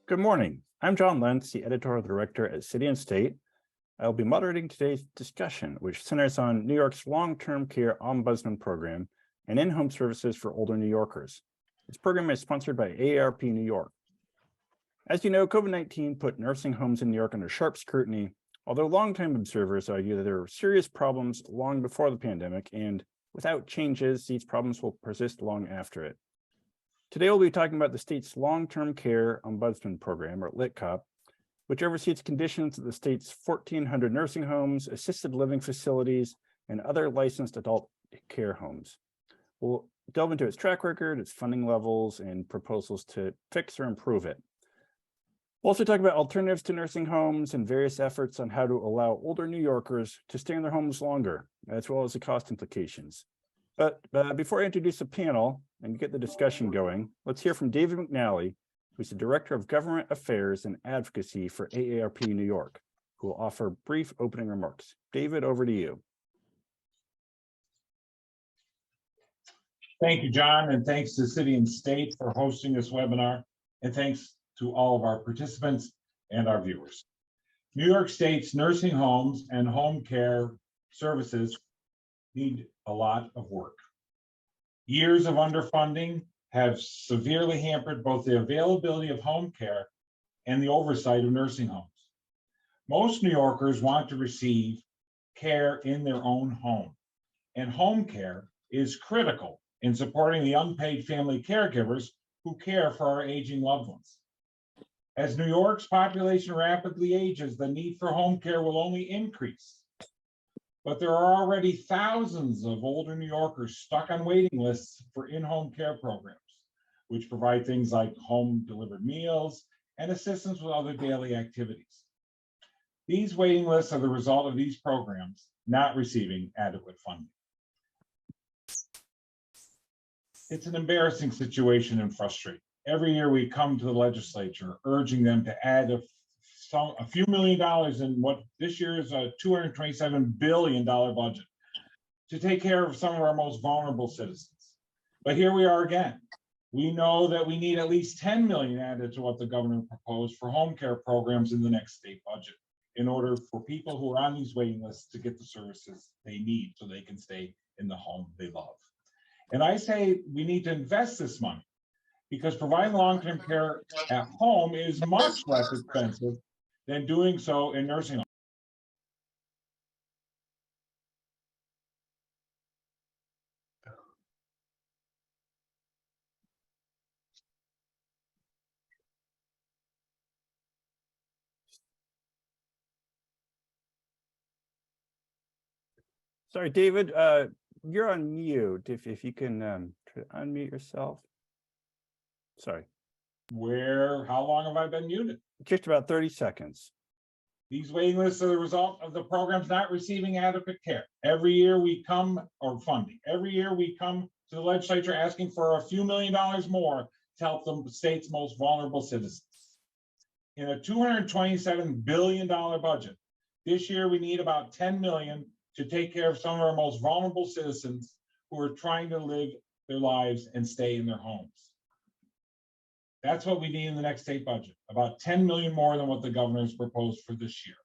Good morning. I'm John Lentz, the editorial director at City and State. I'll be moderating today's discussion, which centers on New York's long-term care ombudsman program and in-home services for older New Yorkers. This program is sponsored by AARP New York. As you know, COVID-19 put nursing homes in New York under sharp scrutiny, although longtime observers argue that there were serious problems long before the pandemic, and without changes, these problems will persist long after it. Today, we'll be talking about the state's long-term care ombudsman program, or LTCOP, which oversees conditions at the state's 1,400 nursing homes, assisted living facilities, and other licensed adult care homes. We'll delve into its track record, its funding levels, and proposals to fix or improve it. We'll also talk about alternatives to nursing homes and various efforts on how to allow older New Yorkers to stay in their homes longer, as well as the cost implications. But before I introduce the panel and get the discussion going, let's hear from David McNally, who's the Director of Government Affairs and Advocacy for AARP New York, who will offer brief opening remarks. David, over to you. Thank you, John, and thanks to City and State for hosting this webinar, and thanks to all of our participants and our viewers. New York State's nursing homes and home care services need a lot of work. Years of underfunding have severely hampered both the availability of home care and the oversight of nursing homes. Most New Yorkers want to receive care in their own home, and home care is critical in supporting the unpaid family caregivers who care for our aging loved ones. As New York's population rapidly ages, the need for home care will only increase. But there are already thousands of older New Yorkers stuck on waiting lists for in-home care programs, which provide things like home delivered meals and assistance with other daily activities. These waiting lists are the result of these programs not receiving adequate funding. It's an embarrassing situation and frustrating. Every year we come to the legislature urging them to add a few $1 million in what this year is a $227 billion budget to take care of some of our most vulnerable citizens. But here we are again. We know that we need at least $10 million added to what the governor proposed for home care programs in the next state budget in order for people who are on these waiting lists to get the services they need so they can stay in the home they love. And I say we need to invest this money because providing long-term care at home is much less expensive than doing so in nursing homes. Sorry, David, you're on mute. If you can try to unmute yourself. Sorry. How long have I been muted? Just about 30 seconds. These waiting lists are the result of the programs not receiving adequate care. Every year we come, or funding, every year we come to the legislature asking for a few $1 million more to help the state's most vulnerable citizens. In a $227 billion budget, this year we need about $10 million to take care of some of our most vulnerable citizens who are trying to live their lives and stay in their homes. That's what we need in the next state budget, about $10 million more than what the governor's proposed for this year.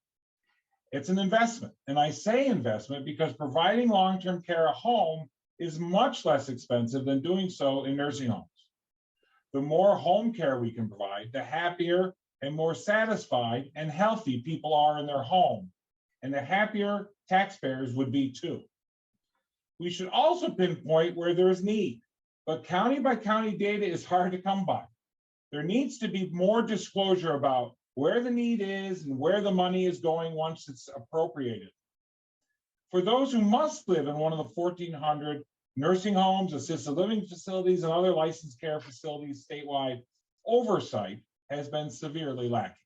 It's an investment, and I say investment because providing long-term care at home is much less expensive than doing so in nursing homes. The more home care we can provide, the happier and more satisfied and healthy people are in their home, and the happier taxpayers would be too. We should also pinpoint where there is need, but county by county data is hard to come by. There needs to be more disclosure about where the need is and where the money is going once it's appropriated. For those who must live in one of the 1,400 nursing homes, assisted living facilities, and other licensed care facilities statewide, oversight has been severely lacking.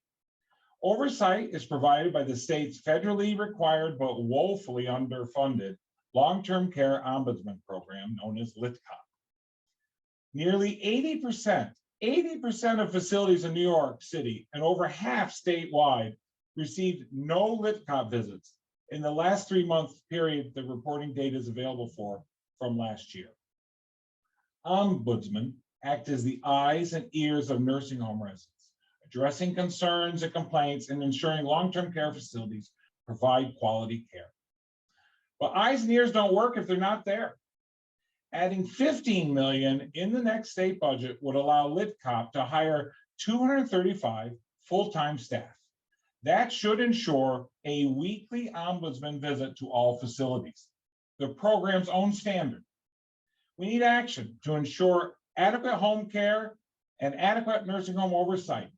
Oversight is provided by the state's federally required but woefully underfunded long-term care ombudsman program known as LTCOP. Nearly 80% of facilities in New York City and over half statewide received no LTCOP visits in the last 3-month period the reporting data is available for from last year. Ombudsmen act as the eyes and ears of nursing home residents, addressing concerns and complaints, and ensuring long-term care facilities provide quality care. But eyes and ears don't work if they're not there. Adding 15 million in the next state budget would allow LTCOP to hire 235 full-time staff. That should ensure a weekly ombudsman visit to all facilities, the program's own standard. We need action to ensure adequate home care and adequate nursing home oversight.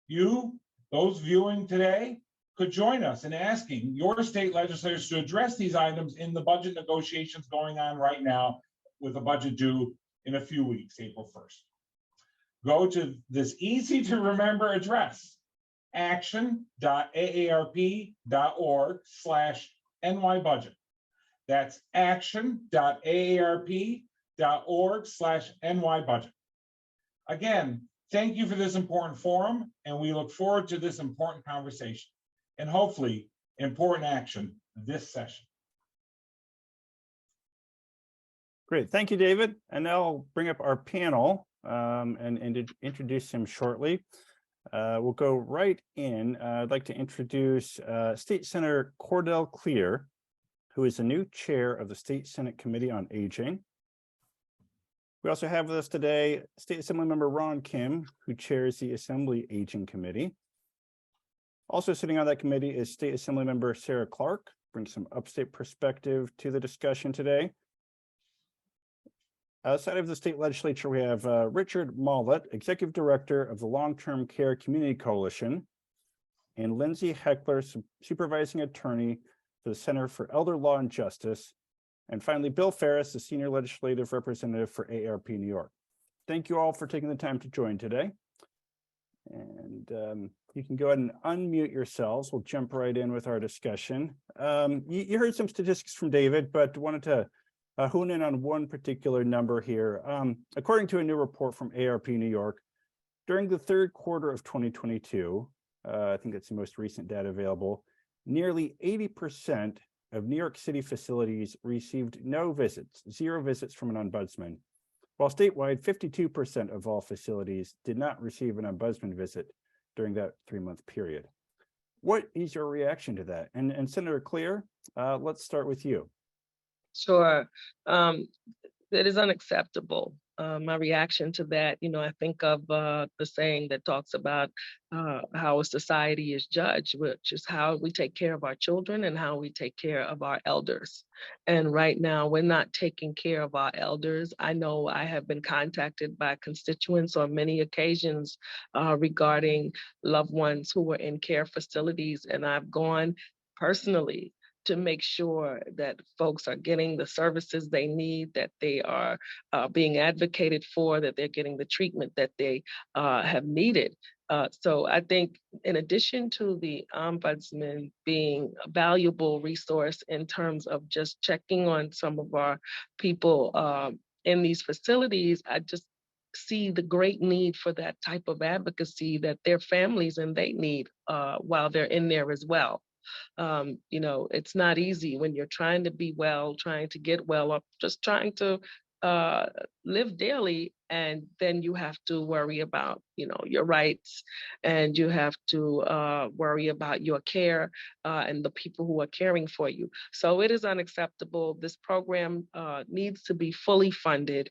You, those viewing today, could join us in asking your state legislators to address these items in the budget negotiations going on right now, with a budget due in a few weeks, April 1st. Go to this easy to remember address, action.aarp.org/nybudget. That's action.aarp.org/nybudget. Again, thank you for this important forum, and we look forward to this important conversation and hopefully important action this session. Great, thank you, David. And now I'll bring up our panel and introduce him shortly. We'll go right in. I'd like to introduce State Senator Cordell Clear, who is the new chair of the State Senate Committee on Aging. We also have with us today State Assemblymember Ron Kim, who chairs the Assembly Aging Committee. Also sitting on that committee is State Assemblymember Sarah Clark, brings some upstate perspective to the discussion today. Outside of the state legislature, we have Richard Mollett, Executive Director of the Long-Term Care Community Coalition, and Lindsay Heckler, Supervising Attorney for the Center for Elder Law and Justice. And finally, Bill Ferris, the Senior Legislative Representative for AARP New York. Thank you all for taking the time to join today. And you can go ahead and unmute yourselves. We'll jump right in with our discussion. You heard some statistics from David, but wanted to hone in on one particular number here. According to a new report from AARP New York, during the third quarter of 2022, I think that's the most recent data available, nearly 80% of New York City facilities received no visits, 0 visits from an ombudsman, while statewide 52% of all facilities did not receive an ombudsman visit during that 3-month period. What is your reaction to that? And Senator Clear, let's start with you. Sure. It is unacceptable. My reaction to that, I think of the saying that talks about how a society is judged, which is how we take care of our children and how we take care of our elders. And right now, we're not taking care of our elders. I know I have been contacted by constituents on many occasions regarding loved ones who were in care facilities, and I've gone personally to make sure that folks are getting the services they need, that they are being advocated for, that they're getting the treatment that they have needed. So I think in addition to the ombudsman being a valuable resource in terms of just checking on some of our people in these facilities, I just see the great need for that type of advocacy that their families and they need while they're in there as well. It's not easy when you're trying to be well, trying to get well, or just trying to live daily, and then you have to worry about, your rights, and you have to worry about your care and the people who are caring for you. So it is unacceptable. This program needs to be fully funded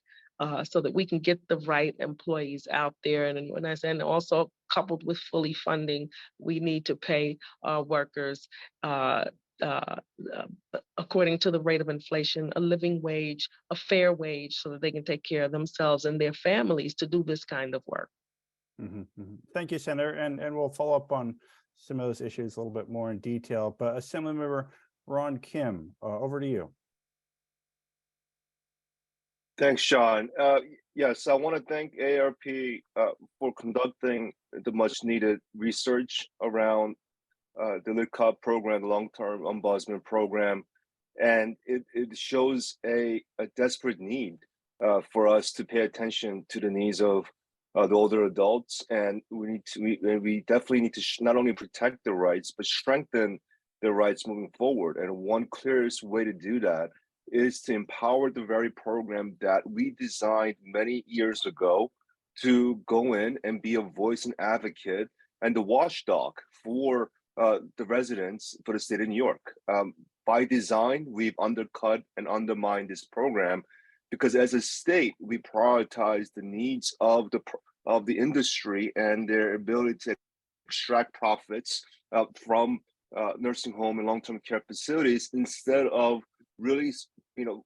so that we can get the right employees out there. And when I said also coupled with fully funding, we need to pay workers according to the rate of inflation, a living wage, a fair wage, so that they can take care of themselves and their families to do this kind of work. Thank you, Senator. And we'll follow up on some of those issues a little bit more in detail. But Assemblymember Ron Kim, over to you. Thanks, Sean. Yes, I want to thank AARP for conducting the much needed research around the LTCOP program, the long-term ombudsman program. And it shows a desperate need for us to pay attention to the needs of the older adults. And we definitely need to not only protect their rights, but strengthen their rights moving forward. And one clearest way to do that is to empower the very program that we designed many years ago to go in and be a voice and advocate and the watchdog for the residents for the state of New York. By design, we've undercut and undermined this program because as a state, we prioritize the needs of the industry and their ability to extract profits from nursing home and long-term care facilities instead of really,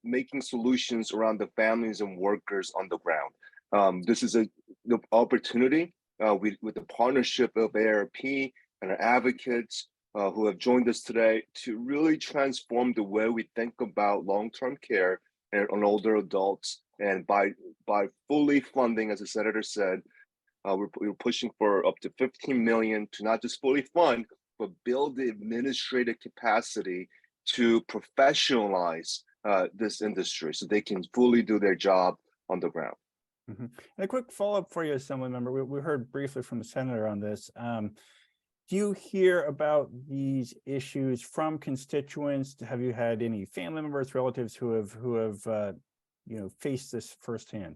making solutions around the families and workers on the ground. This is the opportunity with the partnership of AARP and our advocates who have joined us today to really transform the way we think about long-term care on older adults. And by fully funding, as the senator said, we're pushing for up to 15 million to not just fully fund, but build the administrative capacity to professionalize this industry so they can fully do their job on the ground. And a quick follow-up for you, Assemblymember. We heard briefly from the senator on this. Do you hear about these issues from constituents? Have you had any family members, relatives who have faced this firsthand?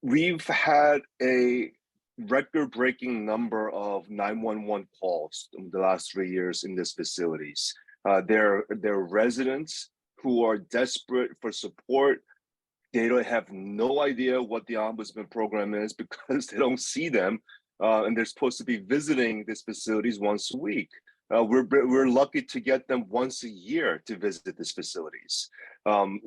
We've had a record-breaking number of 911 calls in the last 3 years in these facilities. There are residents who are desperate for support. They don't have no idea what the Ombudsman program is because they don't see them, and they're supposed to be visiting these facilities once a week. We're lucky to get them once a year to visit these facilities.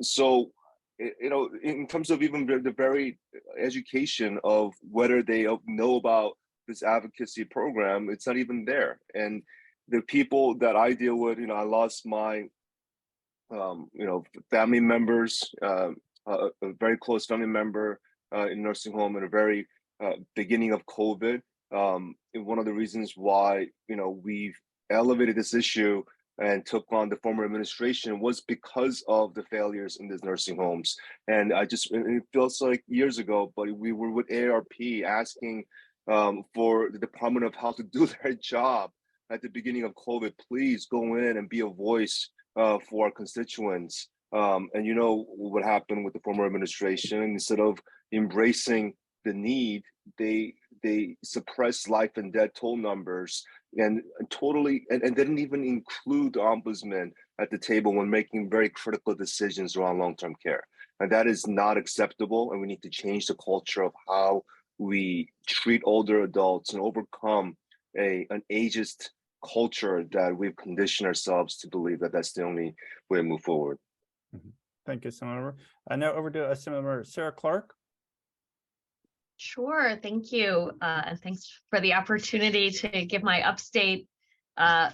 So, in terms of even the very education of whether they know about this advocacy program, it's not even there. And the people that I deal with, I lost my, family members, a very close family member in nursing home in the very beginning of COVID. And one of the reasons why, we've elevated this issue and took on the former administration was because of the failures in these nursing homes. And it feels like years ago, but we were with AARP asking for the Department of Health to do their job at the beginning of COVID. Please go in and be a voice for our constituents. And you know what happened with the former administration. Instead of embracing the need, they suppressed life and death toll numbers and didn't even include the ombudsman at the table when making very critical decisions around long-term care. And that is not acceptable. And we need to change the culture of how we treat older adults and overcome an ageist culture that we've conditioned ourselves to believe that that's the only way to move forward. Thank you, Assemblymember. Now over to Assemblymember Sarah Clark. Sure, thank you. And thanks for the opportunity to give my upstate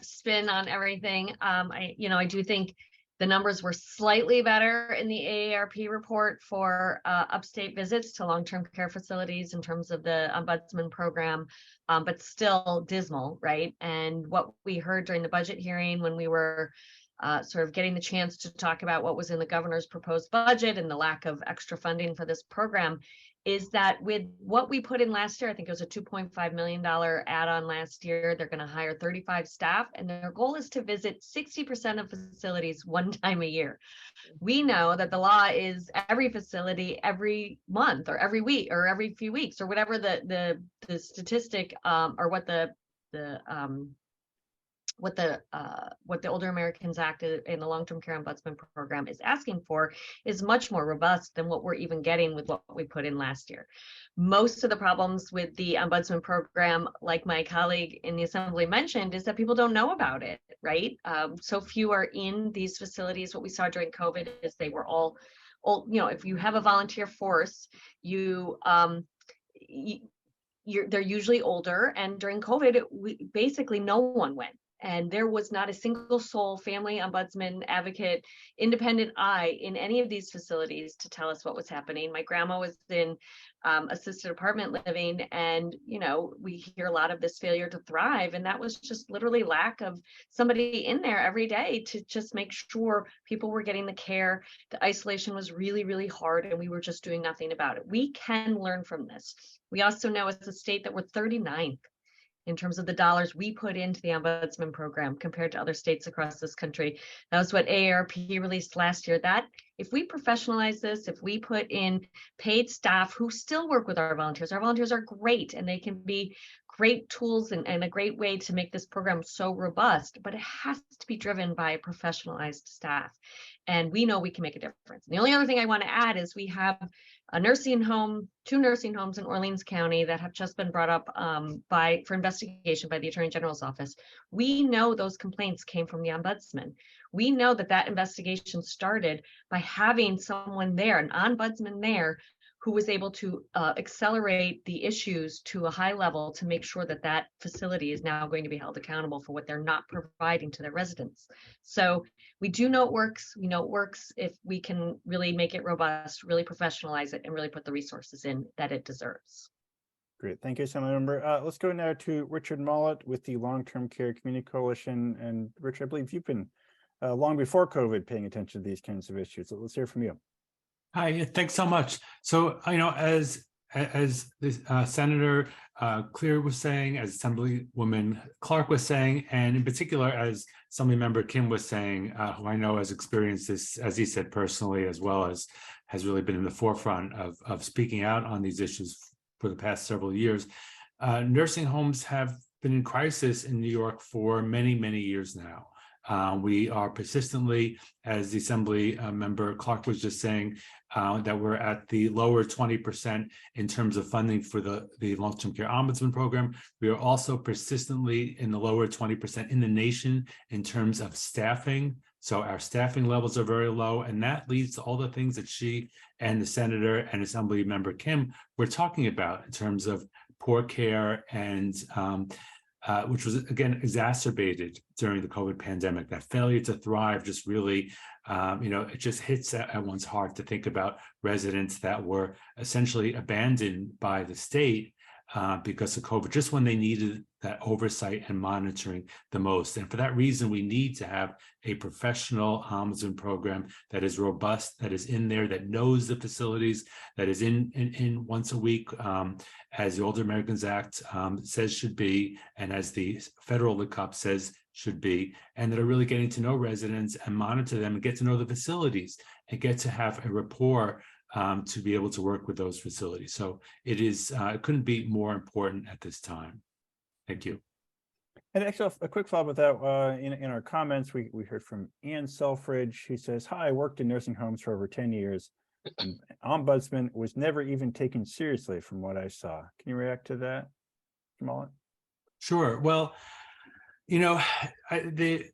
spin on everything. I do think the numbers were slightly better in the AARP report for upstate visits to long-term care facilities in terms of the Ombudsman program, but still dismal, right? And what we heard during the budget hearing when we were sort of getting the chance to talk about what was in the governor's proposed budget and the lack of extra funding for this program is that with what we put in last year, I think it was a $2.5 million add-on last year, they're going to hire 35 staff, and their goal is to visit 60% of facilities one time a year. We know that the law is every facility every month or every week or every few weeks or whatever the statistic or what the Older Americans Act in the Long-Term Care Ombudsman Program is asking for is much more robust than what we're even getting with what we put in last year. Most of the problems with the Ombudsman Program, like my colleague in the Assembly mentioned, is that people don't know about it, right? So few are in these facilities. What we saw during COVID is they were all old. If you have a volunteer force, they're usually older, and during COVID, basically no one went. And there was not a single soul, family, ombudsman, advocate, independent eye in any of these facilities to tell us what was happening. My grandma was in assisted apartment living, and we hear a lot of this failure to thrive, and that was just literally lack of somebody in there every day to just make sure people were getting the care. The isolation was really, really hard, and we were just doing nothing about it. We can learn from this. We also know as a state that we're 39th in terms of the dollars we put into the ombudsman program compared to other states across this country. That was what AARP released last year. That if we professionalize this, if we put in paid staff who still work with our volunteers are great and they can be great tools and a great way to make this program so robust, but it has to be driven by professionalized staff. And we know we can make a difference. And the only other thing I want to add is we have a nursing home, 2 nursing homes in Orleans County that have just been brought up for investigation by the Attorney General's office. We know those complaints came from the ombudsman. We know that investigation started by having someone there, an ombudsman there, who was able to accelerate the issues to a high level to make sure that facility is now going to be held accountable for what they're not providing to their residents. So we do know it works. We know it works if we can really make it robust, really professionalize it, and really put the resources in that it deserves. Great. Thank you, Assemblymember. Let's go now to Richard Mollett with the Long-Term Care Community Coalition. And Richard, I believe you've been long before COVID paying attention to these kinds of issues. So let's hear from you. Hi, thanks so much. So, as the Senator Clear was saying, as Assemblywoman Clark was saying, and in particular, as Assemblymember Kim was saying, who I know has experienced this, as he said, personally, as well as has really been in the forefront of speaking out on these issues for the past several years. Nursing homes have been in crisis in New York for many, many years now. We are persistently, as the Assembly member Clark was just saying, that we're at the lower 20% in terms of funding for the long-term care ombudsman program. We are also persistently in the lower 20% in the nation in terms of staffing. So our staffing levels are very low, and that leads to all the things that she and the Senator and Assembly member Kim were talking about in terms of poor care and which was, again, exacerbated during the COVID pandemic. That failure to thrive just really, it just hits at one's heart to think about residents that were essentially abandoned by the state because of COVID, just when they needed that oversight and monitoring the most. And for that reason, we need to have a professional ombudsman program that is robust, that is in there, that knows the facilities, that is in once a week, as the Older Americans Act says should be, and as the federal LTCOP says should be, and that are really getting to know residents and monitor them and get to know the facilities and get to have a rapport to be able to work with those facilities. So it couldn't be more important at this time. Thank you. And actually, a quick follow-up with that. In our comments, we heard from Ann Selfridge, who says, "Hi, I worked in nursing homes for over 10 years. And ombudsman was never even taken seriously from what I saw." Can you react to that, Jamal? Sure. Well, it's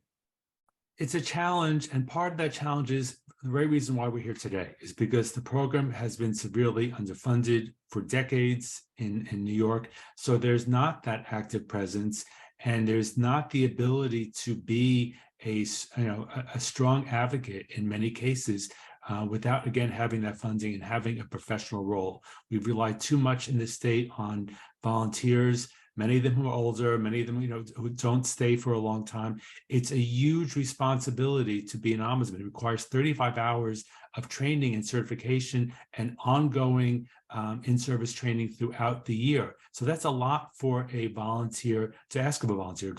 a challenge, and part of that challenge is the very reason why we're here today is because the program has been severely underfunded for decades in New York. So there's not that active presence, and there's not the ability to be a strong advocate in many cases without, again, having that funding and having a professional role. We've relied too much in this state on volunteers, many of them who are older, many of them, who don't stay for a long time. It's a huge responsibility to be an ombudsman. It requires 35 hours of training and certification and ongoing in-service training throughout the year. So that's a lot for a volunteer to ask of a volunteer,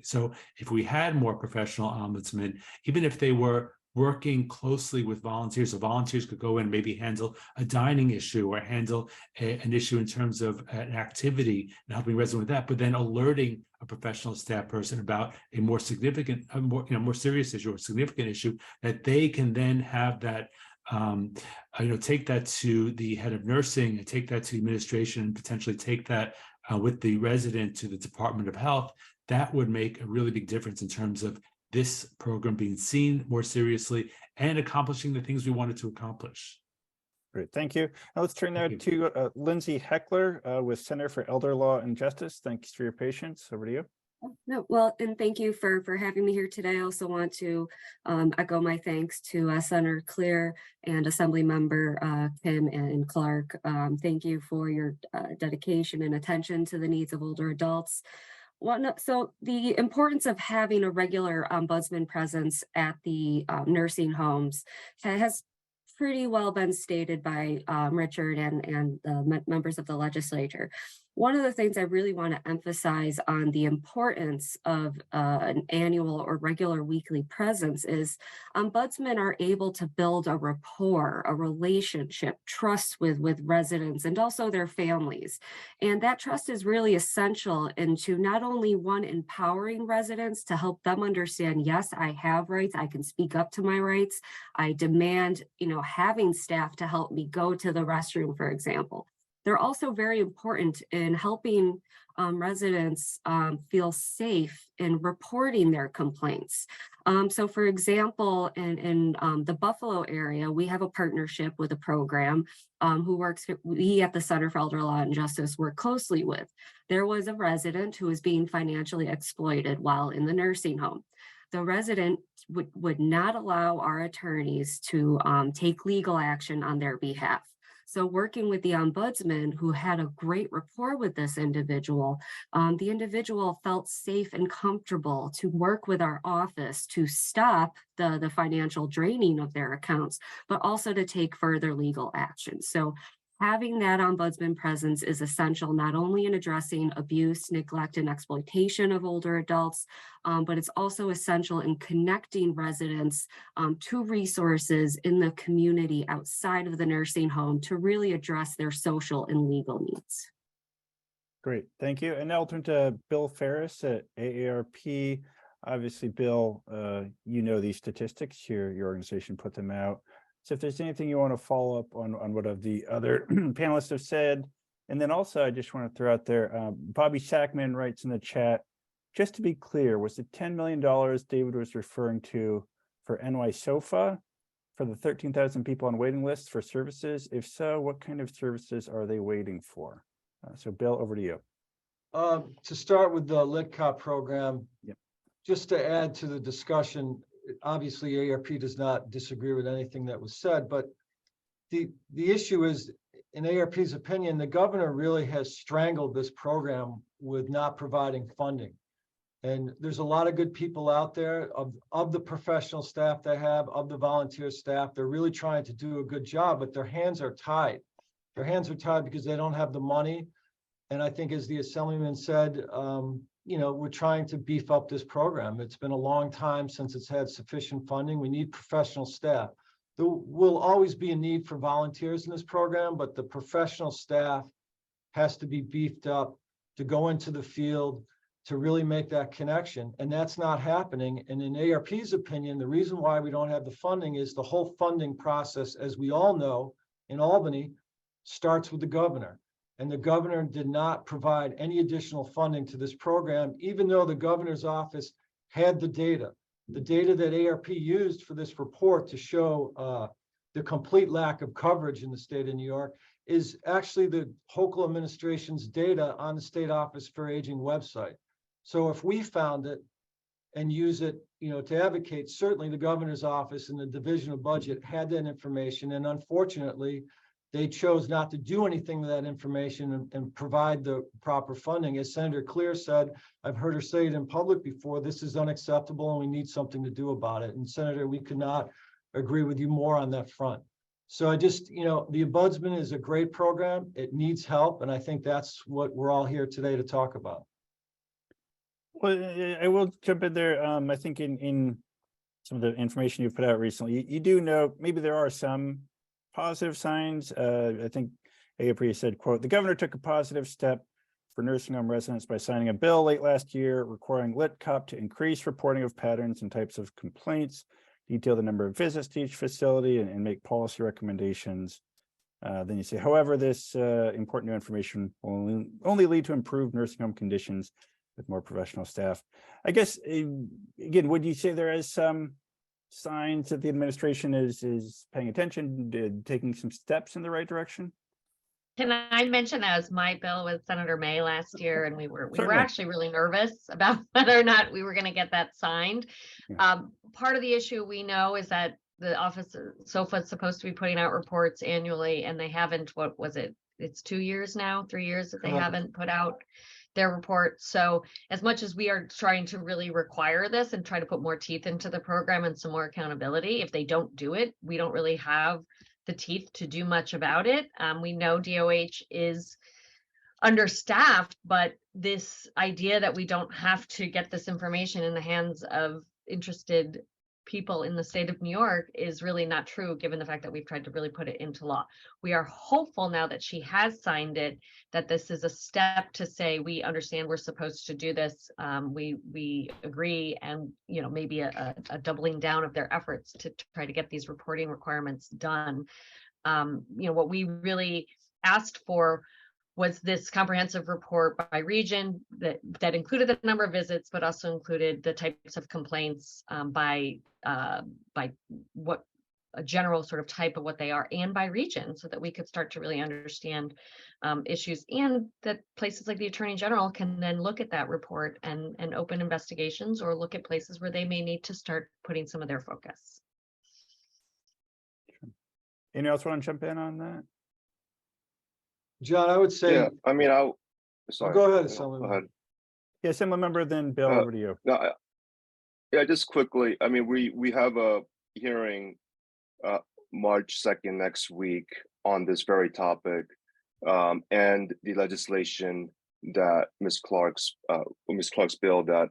So if we had more professional ombudsmen, even if they were working closely with volunteers, so volunteers could go in and maybe handle a dining issue or handle an issue in terms of an activity and helping residents with that, but then alerting a professional staff person about a more significant, more serious issue or significant issue, that they can then have that, take that to the head of nursing and take that to administration and potentially take that with the resident to the Department of Health. That would make a really big difference in terms of this program being seen more seriously and accomplishing the things we wanted to accomplish. Great, thank you. Now let's turn now to Lindsay Heckler with Center for Elder Law and Justice. Thanks for your patience. Over to you. No, well, and thank you for having me here today. I also want to echo my thanks to Senator Clear and Assembly Member Kim and Clark. Thank you for your dedication and attention to the needs of older adults. So the importance of having a regular ombudsman presence at the nursing homes has pretty well been stated by Richard and the members of the legislature. One of the things I really want to emphasize on the importance of an annual or regular weekly presence is ombudsmen are able to build a rapport, a relationship, trust with residents and also their families. And that trust is really essential into not only one, empowering residents to help them understand, yes, I have rights, I can speak up to my rights. I demand, having staff to help me go to the restroom, for example. They're also very important in helping residents feel safe in reporting their complaints. So for example, in the Buffalo area, we have a partnership with a program we at the Center for Elder Law and Justice work closely with. There was a resident who was being financially exploited while in the nursing home. The resident would not allow our attorneys to take legal action on their behalf. So working with the ombudsman, who had a great rapport with this individual, the individual felt safe and comfortable to work with our office to stop the financial draining of their accounts, but also to take further legal action. So having that ombudsman presence is essential, not only in addressing abuse, neglect, and exploitation of older adults, but it's also essential in connecting residents to resources in the community outside of the nursing home to really address their social and legal needs. Great, thank you. And now I'll turn to Bill Ferris at AARP. Obviously, Bill, these statistics, your organization put them out. So if there's anything you want to follow up on what of the other panelists have said, and then also I just want to throw out there, Bobby Sackman writes in the chat, just to be clear, was the $10 million David was referring to for NY SOFA for the 13,000 people on waiting lists for services? If so, what kind of services are they waiting for? So Bill, over to you. To start with the LTCOP program, Yep. Just to add to the discussion, obviously AARP does not disagree with anything that was said, but the issue is, in AARP's opinion, the governor really has strangled this program with not providing funding. And there's a lot of good people out there of the professional staff they have, of the volunteer staff. They're really trying to do a good job, but their hands are tied. Their hands are tied because they don't have the money. And I think, as the assemblyman said, we're trying to beef up this program. It's been a long time since it's had sufficient funding. We need professional staff. There will always be a need for volunteers in this program, but the professional staff has to be beefed up to go into the field to really make that connection. And that's not happening. And in AARP's opinion, the reason why we don't have the funding is the whole funding process, as we all know, in Albany, starts with the governor. And the governor did not provide any additional funding to this program, even though the governor's office had the data that AARP used for this report to show the complete lack of coverage in the state of New York is actually the Hochul administration's data on the State Office for Aging website. So if we found it and use it, to advocate, certainly the governor's office and the Division of Budget had that information. And unfortunately, they chose not to do anything with that information and provide the proper funding. As Senator Clear said, I've heard her say it in public before, this is unacceptable and we need something to do about it. And Senator, we could not agree with you more on that front. So I just, the Ombudsman is a great program. It needs help. And I think that's what we're all here today to talk about. Well, I will jump in there. I think in some of the information you've put out recently, you do know maybe there are some positive signs. I think AARP said, quote, the governor took a positive step for nursing home residents by signing a bill late last year requiring LTCOP to increase reporting of patterns and types of complaints, detail the number of visits to each facility, and make policy recommendations. Then you say, however, this important new information will only lead to improved nursing home conditions with more professional staff. I guess, again, would you say there is some signs that the administration is paying attention, taking some steps in the right direction? Can I mention that was my bill with Senator May last year, and we were Certainly. actually really nervous about whether or not we were going to get that signed. Yeah. Part of the issue we know is that the office SOFA is supposed to be putting out reports annually, and they haven't. What was it? It's 2 years now, 3 years that they haven't put out their report. So as much as we are trying to really require this and try to put more teeth into the program and some more accountability, if they don't do it, we don't really have the teeth to do much about it. We know DOH is understaffed, but this idea that we don't have to get this information in the hands of interested people in the state of New York is really not true, given the fact that we've tried to really put it into law. We are hopeful now that she has signed it, that this is a step to say, we understand we're supposed to do this. We agree, and maybe a doubling down of their efforts to try to get these reporting requirements done. What we really asked for was this comprehensive report by region that included the number of visits, but also included the types of complaints by what a general sort of type of what they are, and by region, so that we could start to really understand issues, and that places like the Attorney General can then look at that report and open investigations, or look at places where they may need to start putting some of their focus. Anyone else want to jump in on that? John, I would say. Yeah, I mean, sorry. Go ahead, Go Assemblyman. ahead. Yeah, Assembly Member, then Bill, over to you. No, yeah, just quickly. I mean, we have a hearing March 2nd next week on this very topic, and the legislation that Ms. Clark's bill that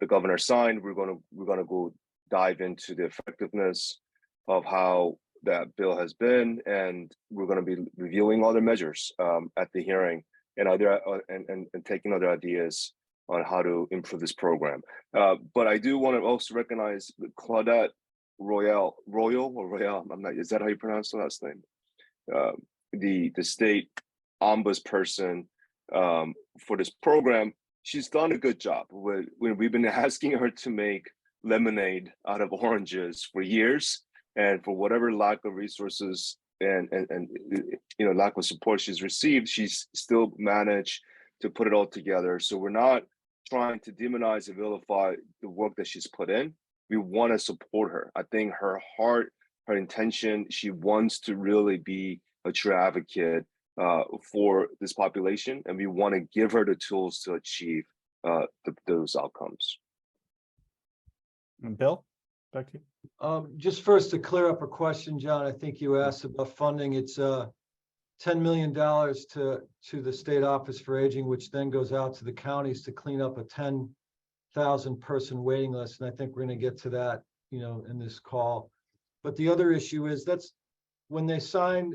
the governor signed. We're gonna go dive into the effectiveness of how that bill has been, and we're going to be reviewing other measures at the hearing, and other and taking other ideas on how to improve this program. But I do want to also recognize Claudette Royal, I'm not, is that how you pronounce the last name? The state ombudsperson for this program. She's done a good job. We've been asking her to make lemonade out of oranges for years. And for whatever lack of resources and lack of support she's received, she's still managed to put it all together. So we're not trying to demonize and vilify the work that she's put in. We want to support her. I think her heart, her intention, she wants to really be a true advocate for this population, and we want to give her the tools to achieve those outcomes. And Bill, back to you. Just first to clear up a question, John, I think you asked about funding. It's $10 million to the State Office for Aging, which then goes out to the counties to clean up a 10,000 person waiting list. And I think we're going to get to that, in this call. But the other issue is that's when they signed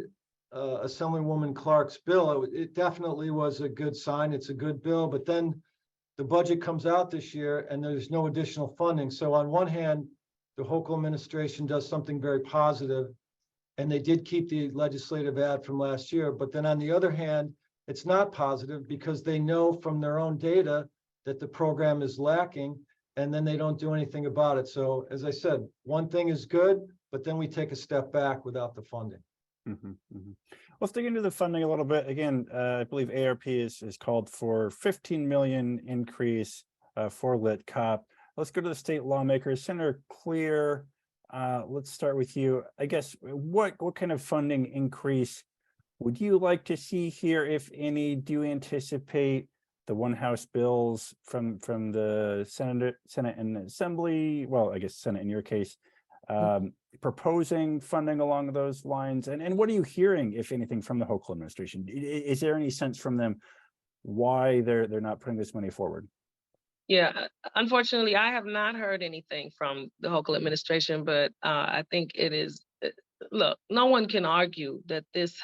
Assemblywoman Clark's bill, it definitely was a good sign. It's a good bill, but then the budget comes out this year and there's no additional funding. So on one hand, the Hochul administration does something very positive, and they did keep the legislative ad from last year. But then on the other hand, it's not positive because they know from their own data that the program is lacking, and then they don't do anything about it. So as I said, one thing is good, but then we take a step back without the funding. Let's dig into the funding a little bit. Again, I believe ARP is called for 15 million increase for LTCOP. Let's go to the state lawmakers. Senator Clear, let's start with you. I guess what kind of funding increase would you like to see here, if any? Do you anticipate the one House bills from the Senate and Assembly? Well, I guess Senate in your case, proposing funding along those lines. And what are you hearing, if anything, from the Hochul administration? Is there any sense from them why they're not putting this money forward? Yeah, unfortunately, I have not heard anything from the Hochul administration, but I think it is, look, no one can argue that this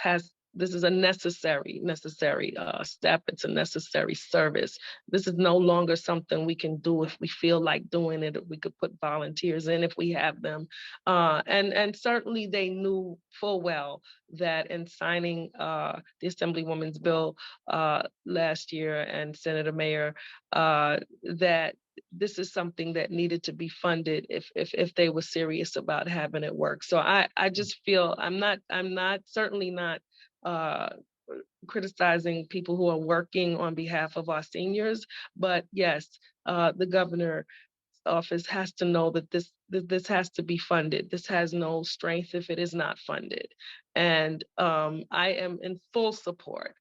is a necessary step. It's a necessary service. This is no longer something we can do if we feel like doing it. We could put volunteers in if we have them. And certainly they knew full well that in signing the Assemblywoman's bill last year, and Senator Mayer, that this is something that needed to be funded if they were serious about having it work. So I just feel I'm certainly not criticizing people who are working on behalf of our seniors, but yes, the governor's office has to know that this has to be funded. This has no strength if it is not funded. And I am in full support,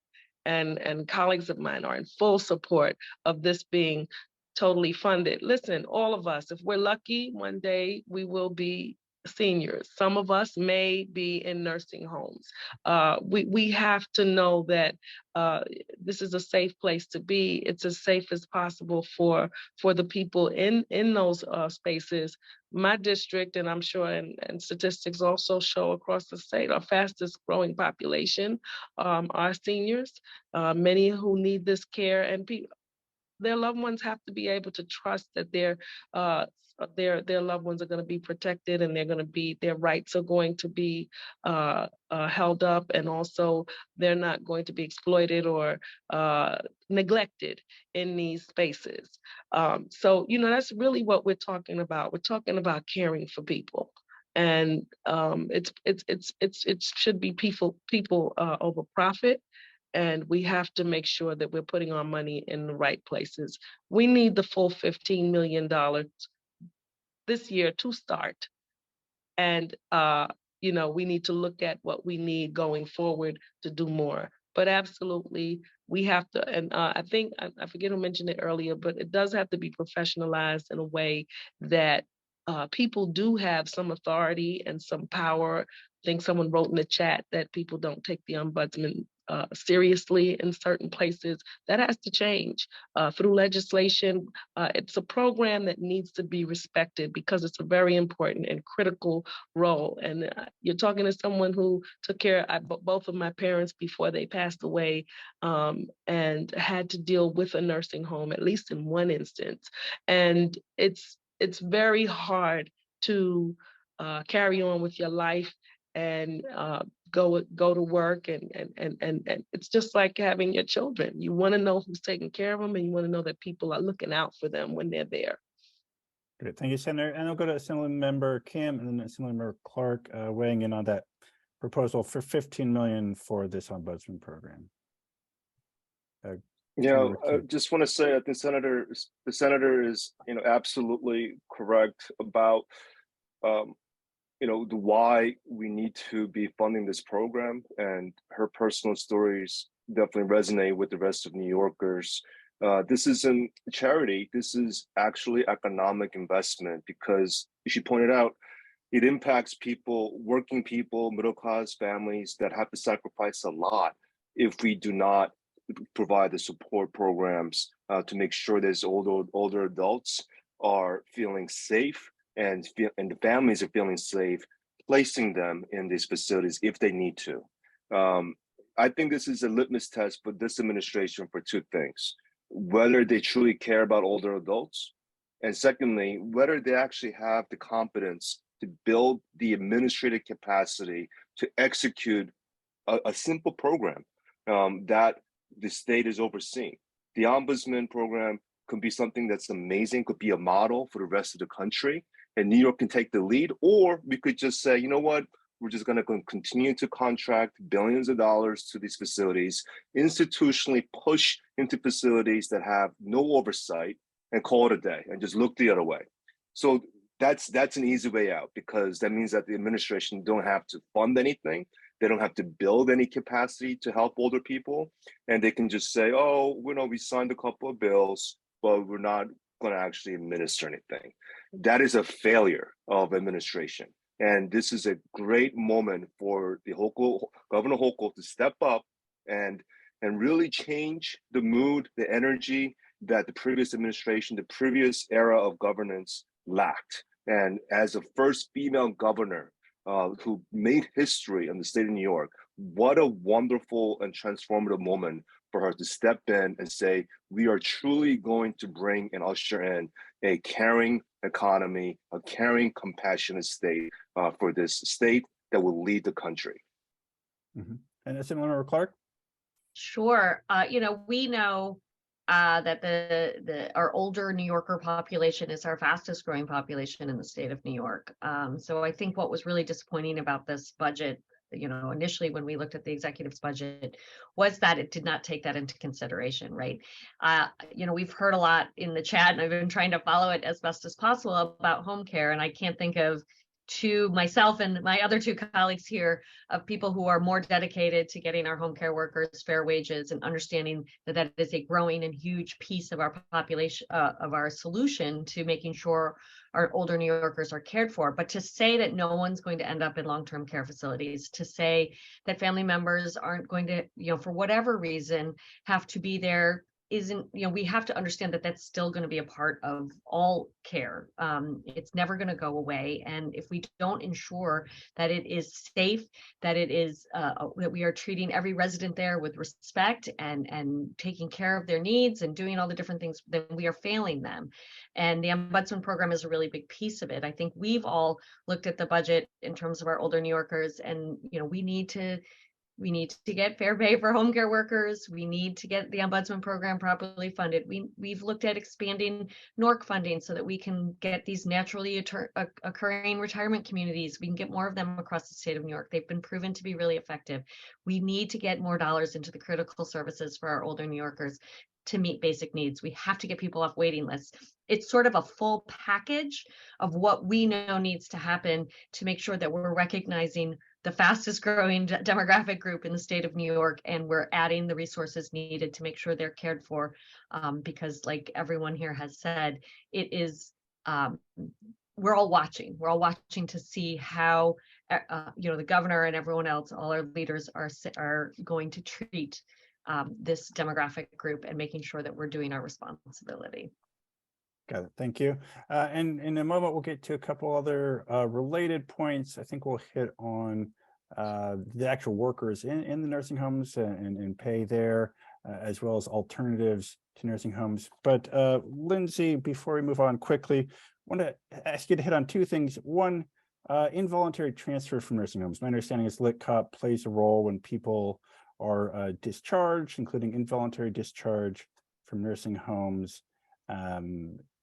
and colleagues of mine are in full support of this being totally funded. Listen, all of us, if we're lucky, one day we will be seniors. Some of us may be in nursing homes. We have to know that this is a safe place to be. It's as safe as possible for the people in those spaces. My district, and I'm sure, and statistics also show across the state, our fastest growing population are seniors. Many who need this care, and their loved ones have to be able to trust that their loved ones are going to be protected, and their rights are going to be held up, and also they're not going to be exploited or neglected in these spaces. So that's really what we're talking about. We're talking about caring for people. And it should be people over profit. And we have to make sure that we're putting our money in the right places. We need the full $15 million this year to start. And, we need to look at what we need going forward to do more. But absolutely, we have to, and I think, I forget who mentioned it earlier, but it does have to be professionalized in a way that people do have some authority and some power. I think someone wrote in the chat that people don't take the ombudsman seriously in certain places. That has to change through legislation. It's a program that needs to be respected because it's a very important and critical role. And you're talking to someone who took care of both of my parents before they passed away, and had to deal with a nursing home, at least in one instance. And it's very hard to carry on with your life and go to work, and it's just like having your children. You want to know who's taking care of them, and you want to know that people are looking out for them when they're there. Great, thank you, Senator. And I'll go to Assemblymember Kim and then Assemblymember Clark weighing in on that proposal for $15 million for this ombudsman program. I just want to say that the senator is, absolutely correct about, the why we need to be funding this program, and her personal stories definitely resonate with the rest of New Yorkers. This isn't charity. This is actually economic investment, because as she pointed out, it impacts people, working people, middle-class families that have to sacrifice a lot if we do not provide the support programs to make sure these older adults are feeling safe, and the families are feeling safe, placing them in these facilities if they need to. I think this is a litmus test for this administration for two things: whether they truly care about older adults, and secondly, whether they actually have the competence to build the administrative capacity to execute a simple program that the state is overseeing. The ombudsman program could be something that's amazing, could be a model for the rest of the country, and New York can take the lead. Or we could just say, you know what, we're just going to continue to contract billions of dollars to these facilities, institutionally push into facilities that have no oversight, and call it a day and just look the other way. So that's an easy way out, because that means that the administration don't have to fund anything. They don't have to build any capacity to help older people. And they can just say, oh, we signed a couple of bills, but we're not going to actually administer anything. That is a failure of administration. And this is a great moment for the Governor Hochul to step up and really change the mood, the energy that the previous administration, the previous era of governance lacked. And as a first female governor who made history in the state of New York, what a wonderful and transformative moment for her to step in and say, we are truly going to bring and usher in a caring economy, a caring, compassionate state for this state that will lead the country. Mm-hmm. And Assemblymember Clark? Sure. We know that our older New Yorker population is our fastest growing population in the state of New York. So I think what was really disappointing about this budget, initially when we looked at the executive's budget, was that it did not take that into consideration, right? We've heard a lot in the chat, and I've been trying to follow it as best as possible about home care, and I can't think of myself and my other two colleagues here of people who are more dedicated to getting our home care workers fair wages and understanding that is a growing and huge piece of our population, of our solution to making sure our older New Yorkers are cared for. But to say that no one's going to end up in long-term care facilities, to say that family members aren't going to, for whatever reason, have to be there isn't, we have to understand that that's still going to be a part of all care. It's never going to go away. And if we don't ensure that it is safe, that it is that we are treating every resident there with respect and taking care of their needs and doing all the different things, then we are failing them. And the Ombudsman program is a really big piece of it. I think we've all looked at the budget in terms of our older New Yorkers, and we need to get fair pay for home care workers. We need to get the Ombudsman program properly funded. We've looked at expanding NORC funding so that we can get these naturally occurring retirement communities. We can get more of them across the state of New York. They've been proven to be really effective. We need to get more dollars into the critical services for our older New Yorkers to meet basic needs. We have to get people off waiting lists. It's sort of a full package of what we know needs to happen to make sure that we're recognizing the fastest growing demographic group in the state of New York, and we're adding the resources needed to make sure they're cared for, because like everyone here has said, it is, we're all watching to see how, the governor and everyone else, all our leaders are going to treat this demographic group and making sure that we're doing our responsibility. Got it. Thank you. And in a moment, we'll get to a couple other related points. I think we'll hit on the actual workers in the nursing homes and pay there, as well as alternatives to nursing homes. But Lindsay, before we move on quickly, I want to ask you to hit on two things. One, involuntary transfer from nursing homes. My understanding is LTCOP plays a role when people are discharged, including involuntary discharge from nursing homes.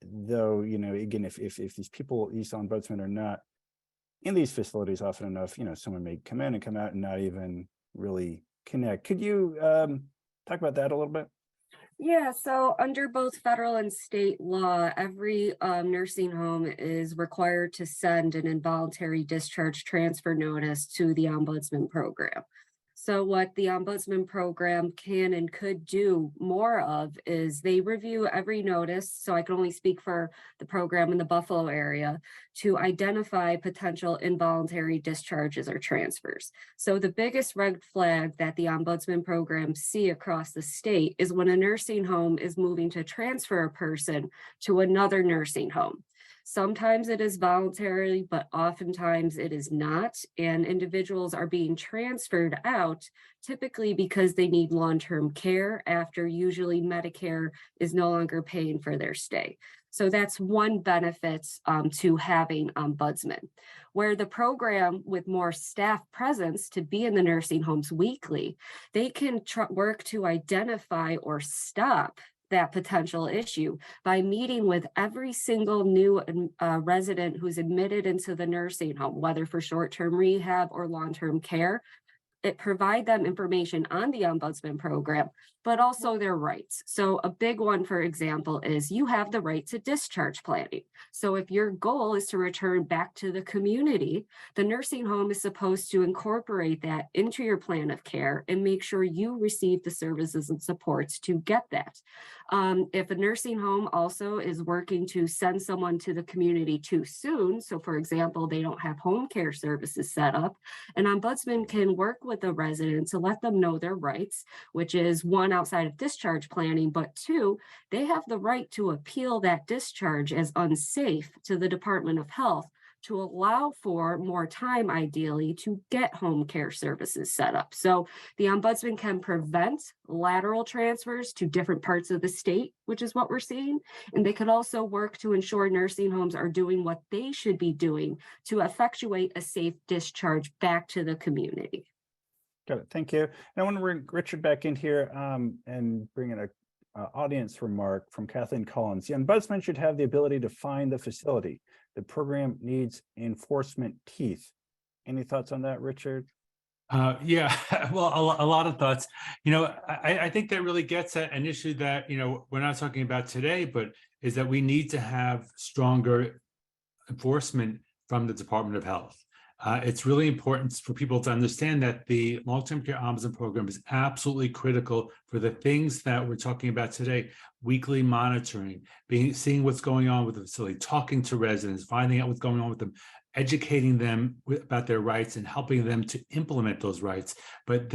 Though, again, if these people, these ombudsmen, are not in these facilities often enough, someone may come in and come out and not even really connect. Could you talk about that a little bit? Yeah, so under both federal and state law, every nursing home is required to send an involuntary discharge transfer notice to the Ombudsman program. So what the Ombudsman program can and could do more of is they review every notice. So I can only speak for the program in the Buffalo area to identify potential involuntary discharges or transfers. So the biggest red flag that the Ombudsman program see across the state is when a nursing home is moving to transfer a person to another nursing home. Sometimes it is voluntary, but oftentimes it is not. And individuals are being transferred out typically because they need long-term care after usually Medicare is no longer paying for their stay. So that's one benefit to having ombudsman. Where the program with more staff presence to be in the nursing homes weekly, they can work to identify or stop that potential issue by meeting with every single new resident who's admitted into the nursing home, whether for short-term rehab or long-term care. It provide them information on the Ombudsman program, but also their rights. So a big one, for example, is you have the right to discharge planning. So if your goal is to return back to the community, the nursing home is supposed to incorporate that into your plan of care and make sure you receive the services and supports to get that. If a nursing home also is working to send someone to the community too soon, so for example, they don't have home care services set up, an ombudsman can work with the resident to let them know their rights, which is one, outside of discharge planning, but two, they have the right to appeal that discharge as unsafe to the Department of Health to allow for more time, ideally, to get home care services set up. So the ombudsman can prevent lateral transfers to different parts of the state, which is what we're seeing. And they could also work to ensure nursing homes are doing what they should be doing to effectuate a safe discharge back to the community. Got it. Thank you. And I want to bring Richard back in here and bring in a audience remark from Kathleen Collins. The ombudsman should have the ability to find the facility. The program needs enforcement teeth. Any thoughts on that, Richard? Yeah, well, a lot of thoughts. I think that really gets at an issue that, we're not talking about today, but is that we need to have stronger enforcement from the Department of Health. It's really important for people to understand that the long-term care ombudsman program is absolutely critical for the things that we're talking about today: weekly monitoring, seeing what's going on with the facility, talking to residents, finding out what's going on with them, educating them about their rights and helping them to implement those rights. But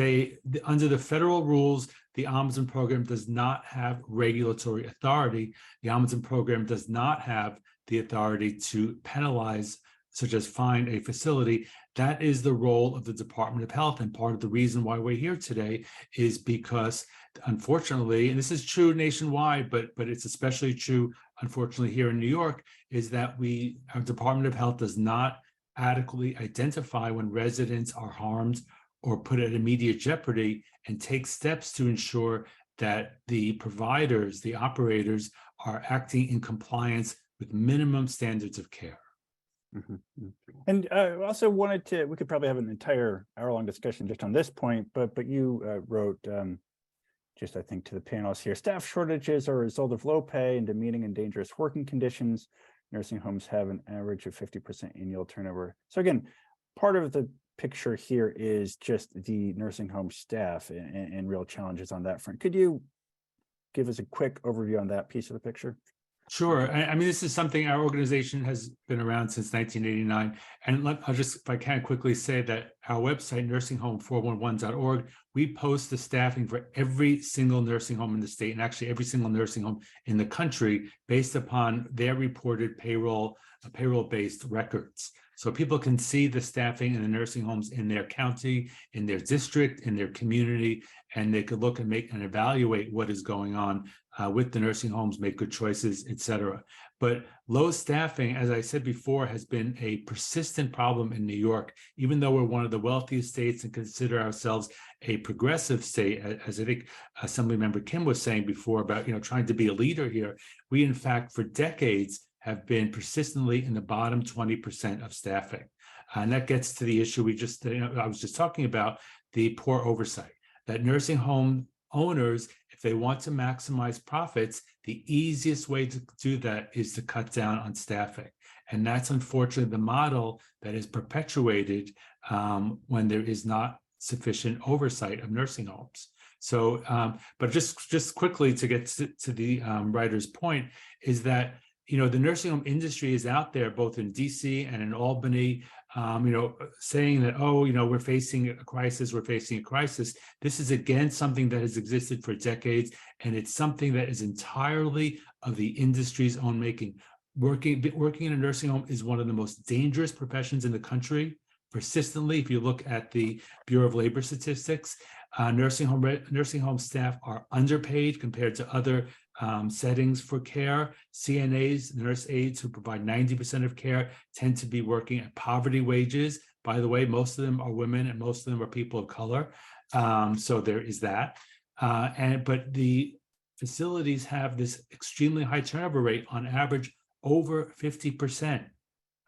under the federal rules, the ombudsman program does not have regulatory authority. The ombudsman program does not have the authority to penalize, such as fine a facility. That is the role of the Department of Health. And part of the reason why we're here today is because, unfortunately, and this is true nationwide, but it's especially true, unfortunately, here in New York, is that our Department of Health does not adequately identify when residents are harmed or put at immediate jeopardy, and take steps to ensure that the providers, the operators, are acting in compliance with minimum standards of care. And I also wanted to, we could probably have an entire hour-long discussion just on this point, but you wrote, just I think to the panelists here, staff shortages are a result of low pay and demeaning and dangerous working conditions. Nursing homes have an average of 50% annual turnover. So again, part of the picture here is just the nursing home staff and real challenges on that front. Could you give us a quick overview on that piece of the picture? Sure. I mean, this is something our organization has been around since 1989. And I'll just, if I can, quickly say that our website, nursingHome411.org, we post the staffing for every single nursing home in the state, and actually every single nursing home in the country, based upon their reported payroll-based records. So people can see the staffing in the nursing homes in their county, in their district, in their community, and they could look and evaluate what is going on with the nursing homes, make good choices, et cetera. But low staffing, as I said before, has been a persistent problem in New York, even though we're one of the wealthiest states and consider ourselves a progressive state, as I think Assemblymember Kim was saying before about, trying to be a leader here. We, in fact, for decades, have been persistently in the bottom 20% of staffing. And that gets to the issue I was just talking about, the poor oversight, that nursing home owners, if they want to maximize profits, the easiest way to do that is to cut down on staffing. And that's unfortunately the model that is perpetuated when there is not sufficient oversight of nursing homes. So, but just quickly to get to the writer's point is that the nursing home industry is out there, both in DC and in Albany, saying that, we're facing a crisis, This is, again, something that has existed for decades, and it's something that is entirely of the industry's own making. Working in a nursing home is one of the most dangerous professions in the country. Persistently, if you look at the Bureau of Labor Statistics, nursing home staff are underpaid compared to other settings for care. CNAs, nurse aides, who provide 90% of care, tend to be working at poverty wages. By the way, most of them are women and most of them are people of color. So there is that. But the facilities have this extremely high turnover rate, on average over 50%.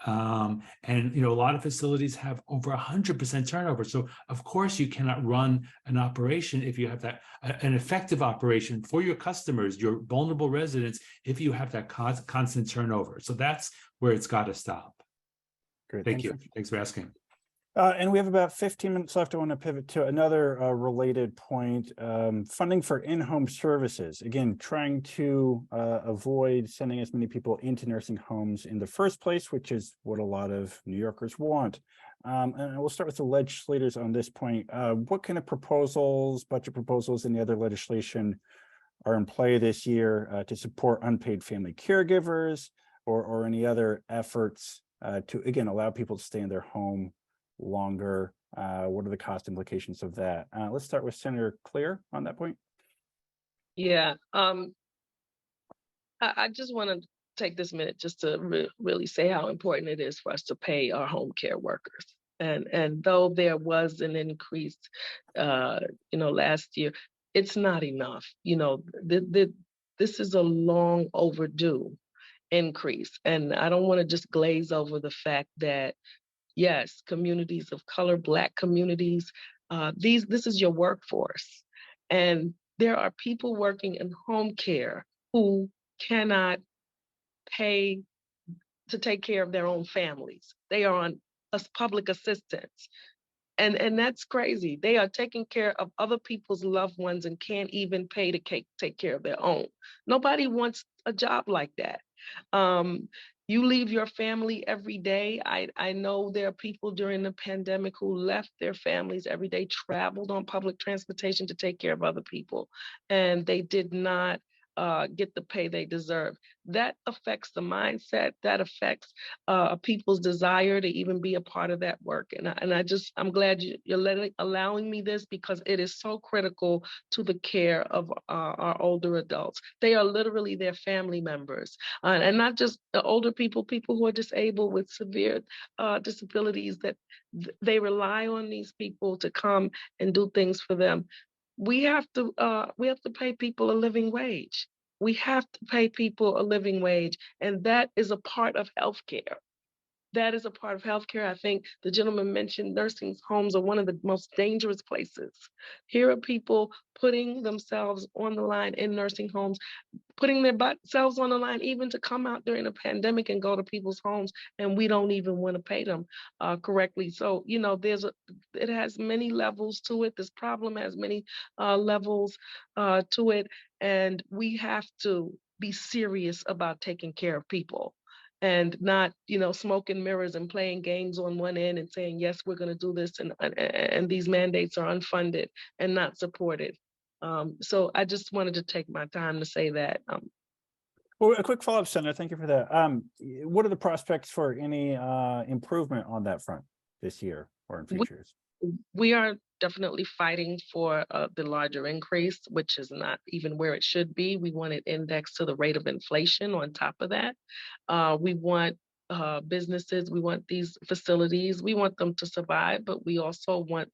And a lot of facilities have over 100% turnover. So of course you cannot run an operation if you have that, an effective operation for your customers, your vulnerable residents, if you have that constant turnover. So that's where it's got to stop. Great. Thank you. Thanks for asking. And we have about 15 minutes left. I want to pivot to another related point, funding for in-home services. Again, trying to avoid sending as many people into nursing homes in the first place, which is what a lot of New Yorkers want. And we'll start with the legislators on this point. What kind of proposals, budget proposals, and the other legislation are in play this year to support unpaid family caregivers or any other efforts to, again, allow people to stay in their home longer? What are the cost implications of that? Let's start with Senator Clear on that point. Yeah, I just want to take this minute just to really say how important it is for us to pay our home care workers. And though there was an increase, last year, it's not enough. This is a long overdue increase, and I don't want to just glaze over the fact that, yes, communities of color, Black communities, this is your workforce. And there are people working in home care who cannot pay to take care of their own families. They are on public assistance. And that's crazy. They are taking care of other people's loved ones and can't even pay to take care of their own. Nobody wants a job like that. You leave your family every day. I know there are people during the pandemic who left their families every day, traveled on public transportation to take care of other people, and they did not get the pay they deserve. That affects the mindset. That affects people's desire to even be a part of that work. And I'm glad you're allowing me this, because it is so critical to the care of our older adults. They are literally their family members, and not just the older people who are disabled with severe disabilities. That they rely on these people to come and do things for them. We have to pay people a living wage. We have to pay people a living wage, and that is a part of healthcare. That is a part of healthcare. I think the gentleman mentioned nursing homes are one of the most dangerous places. Here are people putting themselves on the line in nursing homes, putting their selves on the line even to come out during a pandemic and go to people's homes, and we don't even want to pay them correctly. So, it has many levels to it. This problem has many levels to it, and we have to be serious about taking care of people, and not, smoke and mirrors and playing games on one end and saying, yes, we're going to do this. And these mandates are unfunded and not supported. So I just wanted to take my time to say that. Well, a quick follow-up, Senator. Thank you for that. What are the prospects for any improvement on that front this year or in future years? We are definitely fighting for the larger increase, which is not even where it should be. We want it indexed to the rate of inflation on top of that. We want businesses, we want these facilities, we want them to survive, but we also want,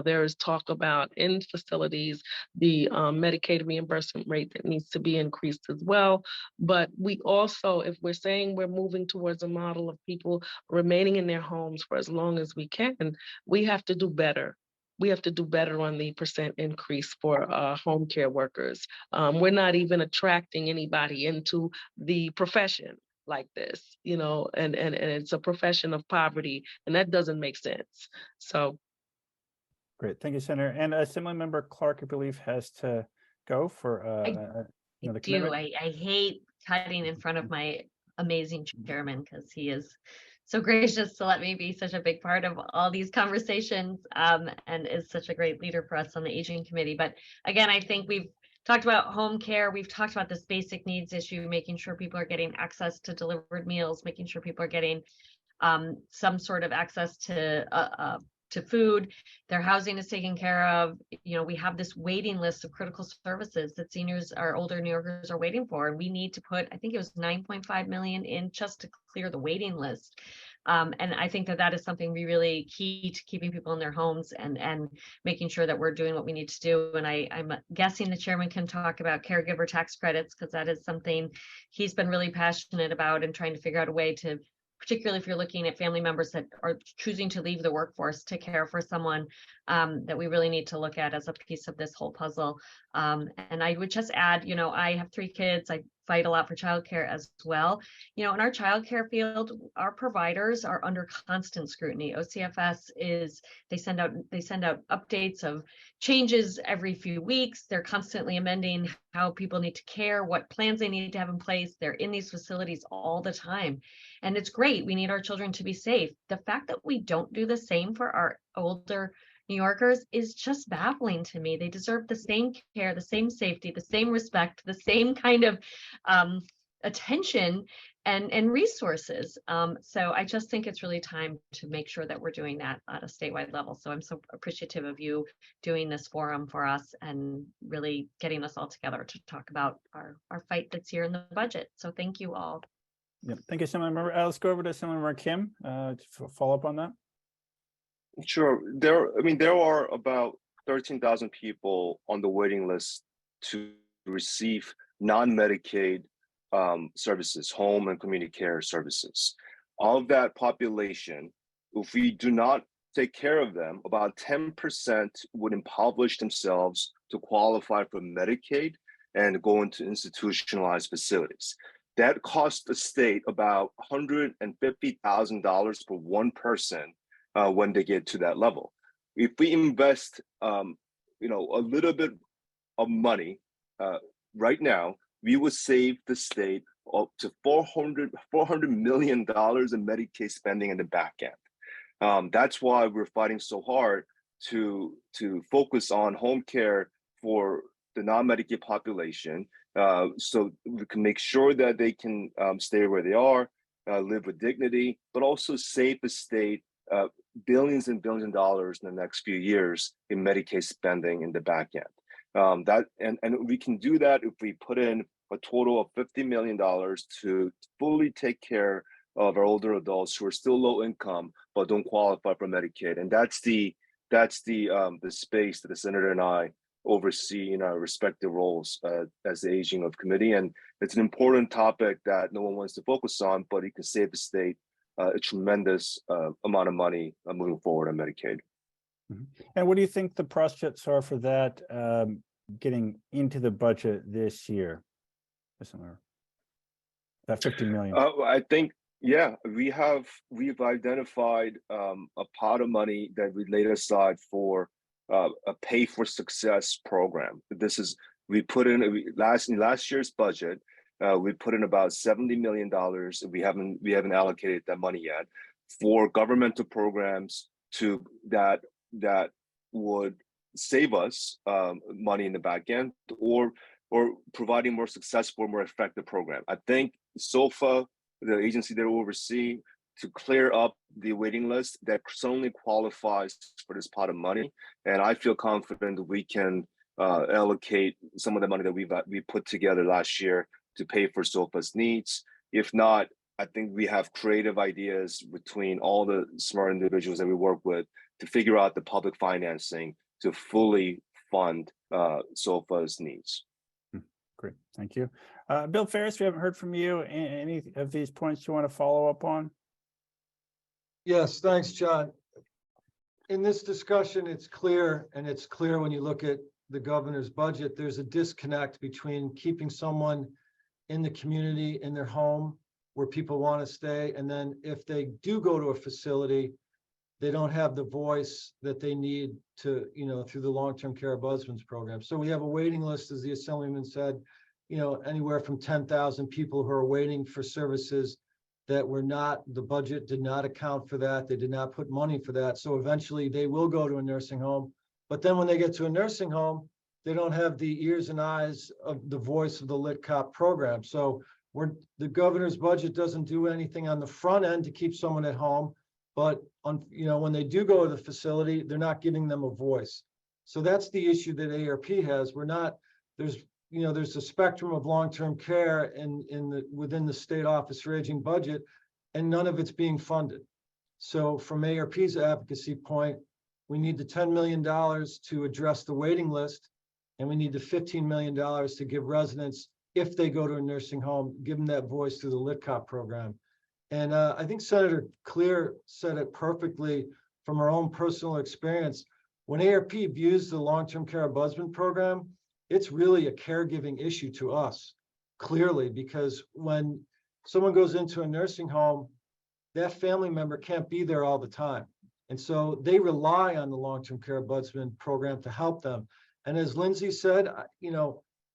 there is talk about in facilities, the Medicaid reimbursement rate that needs to be increased as well. But we also, if we're saying we're moving towards a model of people remaining in their homes for as long as we can, we have to do better. We have to do better on the percent increase for home care workers. We're not even attracting anybody into the profession like this, and it's a profession of poverty, and that doesn't make sense. So. Great, thank you, Senator. And Assembly Member Clark, I believe, has to go for the commitment. I hate cutting in front of my amazing chairman, because he is so gracious to let me be such a big part of all these conversations, and is such a great leader for us on the Aging Committee. But again, I think we've talked about home care. We've talked about this basic needs issue, making sure people are getting access to delivered meals, making sure people are getting some sort of access to food, their housing is taken care of. We have this waiting list of critical services that seniors, our older New Yorkers, are waiting for. And we need to put, I think it was 9.5 million in just to clear the waiting list. And I think that is something really key to keeping people in their homes and making sure that we're doing what we need to do. And I'm guessing the chairman can talk about caregiver tax credits, because that is something he's been really passionate about and trying to figure out a way to, particularly if you're looking at family members that are choosing to leave the workforce to care for someone, that we really need to look at as a piece of this whole puzzle. And I would just add, I have 3 kids. I fight a lot for childcare as well. In our childcare field, our providers are under constant scrutiny. OCFS they send out updates of changes every few weeks. They're constantly amending how people need to care, what plans they need to have in place. They're in these facilities all the time. And it's great. We need our children to be safe. The fact that we don't do the same for our older New Yorkers is just baffling to me. They deserve the same care, the same safety, the same respect, the same kind of attention and resources. So I just think it's really time to make sure that we're doing that at a statewide level. So I'm so appreciative of you doing this forum for us and really getting us all together to talk about our fight that's here in the budget. So thank you all. Yep. Thank you, Assemblymember. Let's go over to Assemblymember Kim to follow up on that. Sure. There are about 13,000 people on the waiting list to receive non-Medicaid services, home and community care services. Of that population, if we do not take care of them, about 10% would impoverish themselves to qualify for Medicaid and go into institutionalized facilities. that costs the state about $150,000 for one person when they get to that level. If we invest, a little bit of money right now, we would save the state up to $400 million in Medicaid spending in the back end. That's why we're fighting so hard to focus on home care for the non-Medicaid population, so we can make sure that they can stay where they are, live with dignity, but also save the state billions and billions of dollars in the next few years in Medicaid spending in the back end. And we can do that if we put in a total of $50 million to fully take care of our older adults who are still low income but don't qualify for Medicaid. And that's the space that the senator and I oversee in our respective roles as the aging of committee. And it's an important topic that no one wants to focus on, but it can save the state a tremendous amount of money moving forward on Medicaid. And what do you think the prospects are for that getting into the budget this year? That 50 million. I think, yeah, we've identified a pot of money that we laid aside for a pay for success program. We put in last year's budget. We put in about $70 million. We haven't allocated that money yet for governmental programs that would save us money in the back end, or providing more successful, more effective program. I think SOFA, the agency that will oversee, to clear up the waiting list that certainly qualifies for this pot of money. And I feel confident that we can allocate some of the money that we put together last year to pay for SOFA's needs. If not, I think we have creative ideas between all the smart individuals that we work with to figure out the public financing to fully fund SOFA's needs. Great, thank you. Bill Ferris, we haven't heard from you. Any of these points you want to follow up on? Yes, thanks, John. In this discussion, it's clear when you look at the governor's budget, there's a disconnect between keeping someone in the community, in their home, where people want to stay, and then if they do go to a facility, they don't have the voice that they need to, through the long-term care ombudsman's program. So we have a waiting list, as the Assemblyman said, anywhere from 10,000 people who are waiting for services that the budget did not account for that. They did not put money for that. So eventually they will go to a nursing home. But then when they get to a nursing home, they don't have the ears and eyes of the voice of the LTCOP program. So the governor's budget doesn't do anything on the front end to keep someone at home. But when they do go to the facility, they're not giving them a voice. So that's the issue that AARP has. There's a spectrum of long-term care within the state office for aging budget, and none of it's being funded. So from AARP's advocacy point, we need the $10 million to address the waiting list, and we need the $15 million to give residents, if they go to a nursing home, give them that voice through the LTCOP program. And I think Senator Clear said it perfectly from our own personal experience. When AARP views the long-term care ombudsman program, it's really a caregiving issue to us, clearly, because when someone goes into a nursing home, that family member can't be there all the time. And so they rely on the long-term care ombudsman program to help them. And as Lindsay said,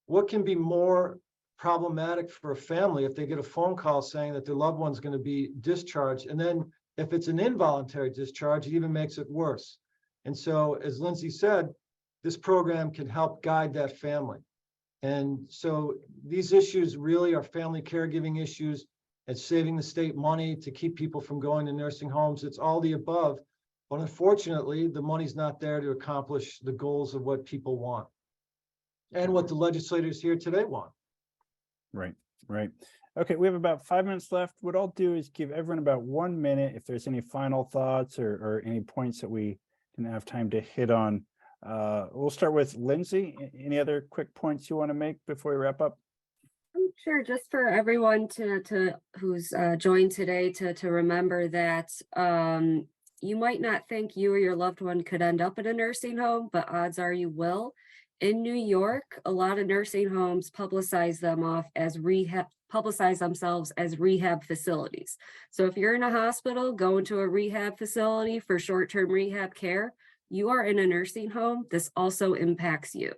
what can be more problematic for a family if they get a phone call saying that their loved one's going to be discharged, and then if it's an involuntary discharge, it even makes it worse. And so, as Lindsay said, this program can help guide that family. And so these issues really are family caregiving issues and saving the state money to keep people from going to nursing homes. It's all the above, but unfortunately the money's not there to accomplish the goals of what people want and what the legislators here today want. Right. Okay, we have about 5 minutes left. What I'll do is give everyone about 1 minute if there's any final thoughts or any points that we didn't have time to hit on. We'll start with Lindsay. Any other quick points you want to make before we wrap up? Sure, just for everyone who's joined today to remember that you might not think you or your loved one could end up in a nursing home, but odds are you will. In New York, a lot of nursing homes publicize themselves as rehab facilities. So if you're in a hospital, going to a rehab facility for short-term rehab care, you are in a nursing home. This also impacts you.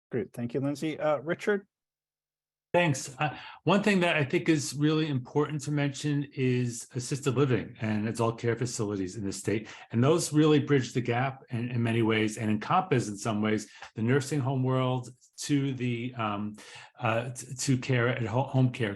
Great. Thank you, Lindsay. Richard? Thanks. One thing that I think is really important to mention is assisted living and adult care facilities in the state. And those really bridge the gap in many ways and encompass in some ways the nursing home world to the to care at home care,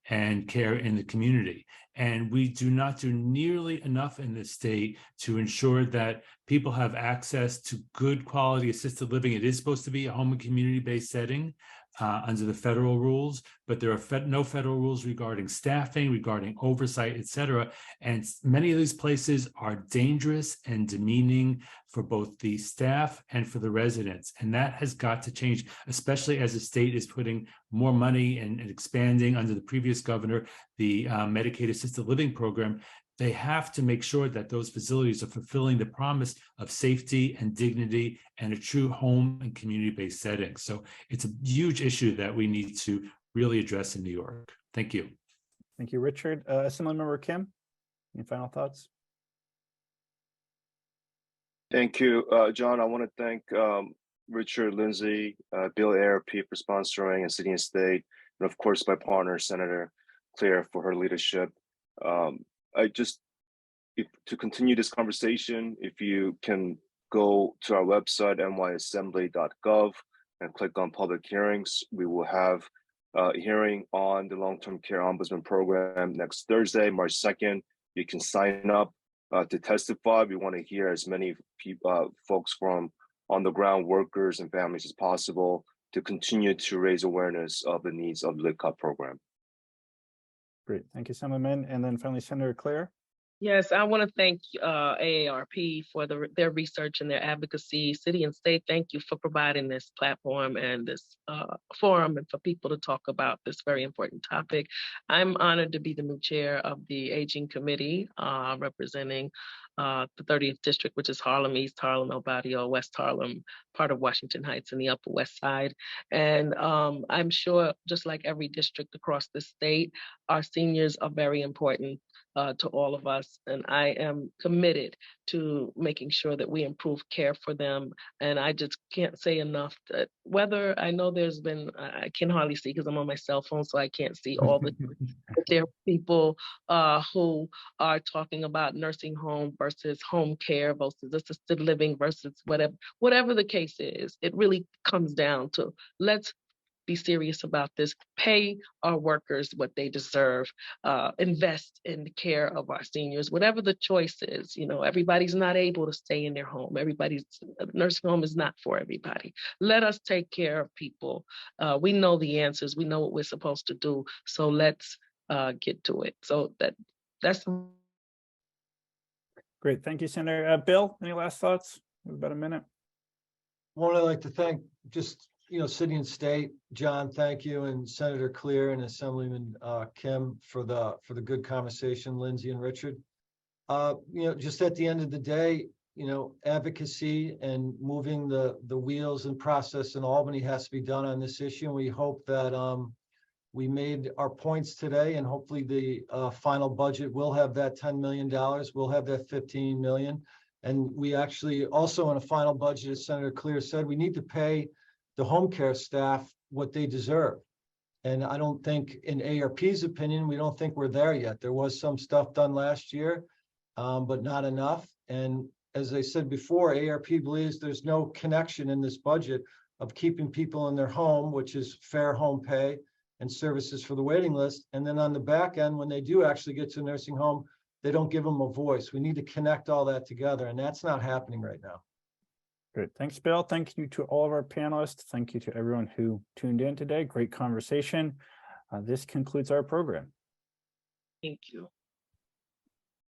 and care in the community. And we do not do nearly enough in this state to ensure that people have access to good quality assisted living. It is supposed to be a home and community-based setting under the federal rules, but there are no federal rules regarding staffing, regarding oversight, et cetera. And many of these places are dangerous and demeaning for both the staff and for the residents. And that has got to change, especially as the state is putting more money and expanding under the previous governor, the Medicaid assisted living program. They have to make sure that those facilities are fulfilling the promise of safety and dignity and a true home and community-based setting. So it's a huge issue that we need to really address in New York. Thank you. Thank you, Richard. Assemblymember Kim, any final thoughts? Thank you, John. I want to thank Richard, Lindsay, Bill ARP for sponsoring, and City and State, and of course my partner, Senator Claire, for her leadership. To continue this conversation, if you can go to our website, nyassembly.gov, and click on public hearings, we will have a hearing on the long-term care ombudsman program next Thursday, March 2nd. You can sign up to testify. We want to hear as many people, folks from on-the-ground workers and families as possible to continue to raise awareness of the needs of the LTCOP program. Great. Thank you, Assemblyman. And then finally, Senator Claire. Yes, I want to thank AARP for their research and their advocacy. City and State, thank you for providing this platform and this forum and for people to talk about this very important topic. I'm honored to be the new chair of the Aging Committee, representing the 30th District, which is Harlem, East Harlem, El Barrio, West Harlem, part of Washington Heights and the Upper West Side. And I'm sure, just like every district across the state, our seniors are very important to all of us. And I am committed to making sure that we improve care for them. And I just can't say enough that whether I know there's been, I can hardly see because I'm on my cell phone, so I can't see all the, but there are people who are talking about nursing home versus home care versus assisted living versus whatever the case is. It really comes down to let's be serious about this, pay our workers what they deserve, invest in the care of our seniors, whatever the choice is. You know, everybody's not able to stay in their home. Nursing home is not for everybody. Let us take care of people. We know the answers. We know what we're supposed to do. So let's get to it. So that's Great. Thank you, Senator. Bill, any last thoughts? We have about a minute. One, I'd like to thank City and State, John, thank you, and Senator Clear and Assemblyman Kim for the good conversation, Lindsay and Richard. Just at the end of the day, advocacy and moving the wheels and process in Albany has to be done on this issue. And we hope that we made our points today, and hopefully the final budget will have that $10 million. We'll have that $15 million. And we actually also in a final budget, as Senator Clear said, we need to pay the home care staff what they deserve. And I don't think, in ARP's opinion, we don't think we're there yet. There was some stuff done last year, but not enough. And as I said before, ARP believes there's no connection in this budget of keeping people in their home, which is fair home pay and services for the waiting list. And then on the back end, when they do actually get to a nursing home, they don't give them a voice. We need to connect all that together, and that's not happening right now. Great. Thanks, Bill. Thank you to all of our panelists. Thank you to everyone who tuned in today. Great conversation. This concludes our program. Thank you.